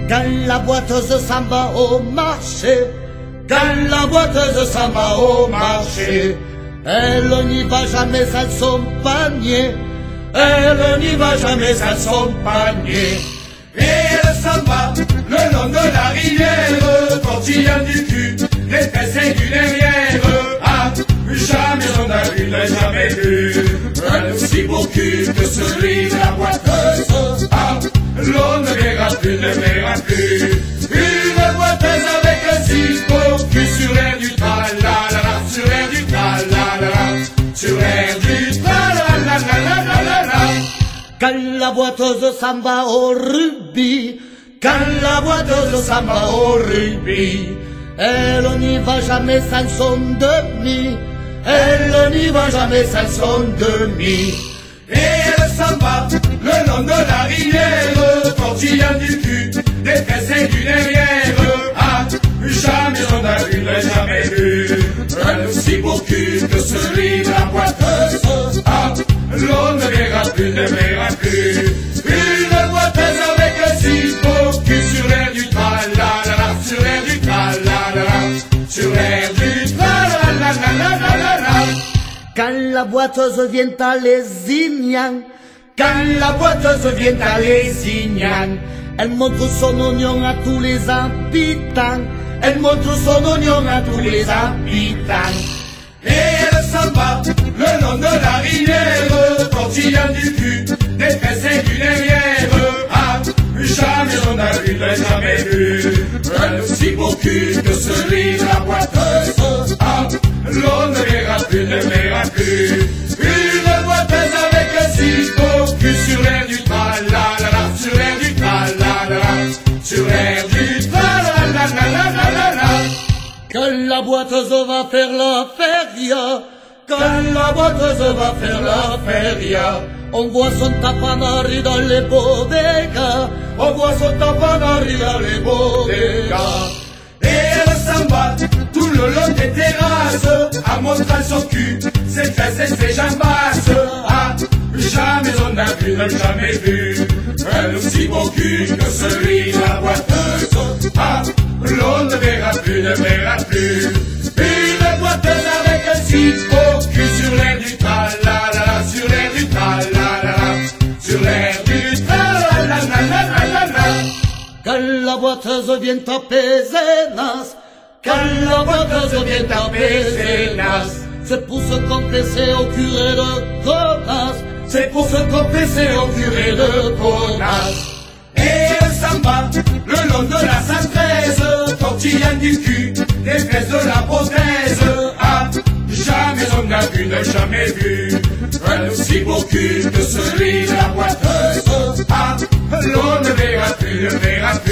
Quand la boiteuse s'en va au marché, quand la boiteuse s'en va au marché, elle n'y va jamais sans son panier, elle n'y va jamais sans son panier. Et elle s'en va le long de la rivière, tortillant du cul, les fesses du derrière. Ah, jamais on a vu, n'a jamais vu un aussi beau cul que celui de la boiteuse. Ah, l'on ne verra plus, ne verra plus une boiteuse avec un si beau cul sur l'air du tra-la-la-la, sur l'air du tra-la-la-la, sur l'air du tra-la-la-la-la-la-la. Quand la boiteuse s'en va au rugby, quand la boiteuse s'en va au rugby, elle n'y va jamais sans son demi, elle n'y va jamais sans son demi. Et elle s'en va le long de la rivière, tortillant du cul, des fesses et du derrière. Ah, jamais on a vu, n'a jamais vu un aussi beau cul que celui de la boiteuse. Ah, l'on ne verra plus, ne verra plus une boiteuse avec un si beau cul sur l'air du tra-la-la-la, sur l'air du tra-la-la-la, sur l'air du tra-la-la-la-la-la-la. Quand la boiteuse vient à Lézignan, quand la boiteuse vient à Lézignan, elle montre son oignon à tous les habitants, elle montre son oignon à tous les habitants. Et elle s'en va le long de la rivière, tortillant du cul, des fesses et du derrière. Ah, jamais on a vu, n'a jamais vu un aussi beau cul que celui de la boiteuse. Ah, l'on ne verra plus, ne verra plus une boiteuse avec un si beau cul sur l'air du tra-la-la-la, sur l'air du tra-la-la-la, sur l'air du tra-la-la-la-la-la-la. Quand la boiteuse va faire la feria, quand la boiteuse va faire la feria, on voit son tapanari dans les bodegas, on voit son tapanari dans les bodegas. Et elle s'en va tout le long des terrasses, en montrant son cul, ses fesses et ses jambasses. Ah, jamais on a vu, n'a jamais vu un aussi beau cul que celui de la boiteuse. Ah, l'on ne verra plus, ne verra plus une boiteuse avec un si beau cul sur l'air du tra-la-la-la, sur l'air du tra-la-la-la, sur l'air du tra-la-la-la-la-la-la. Quand la boiteuse vient à Pézenas, quand la boiteuse vient à Pézenas, c'est pour se confesser au curé de Gonnas, c'est pour se confesser au curé de Gonnas. Et elle s'en va le long de la 113, tortillant du cul, des fesses de la prothèse. Ah, jamais on a vu, n'a jamais vu un aussi beau cul que celui de la boiteuse. Ah, l'on ne verra plus, ne verra plus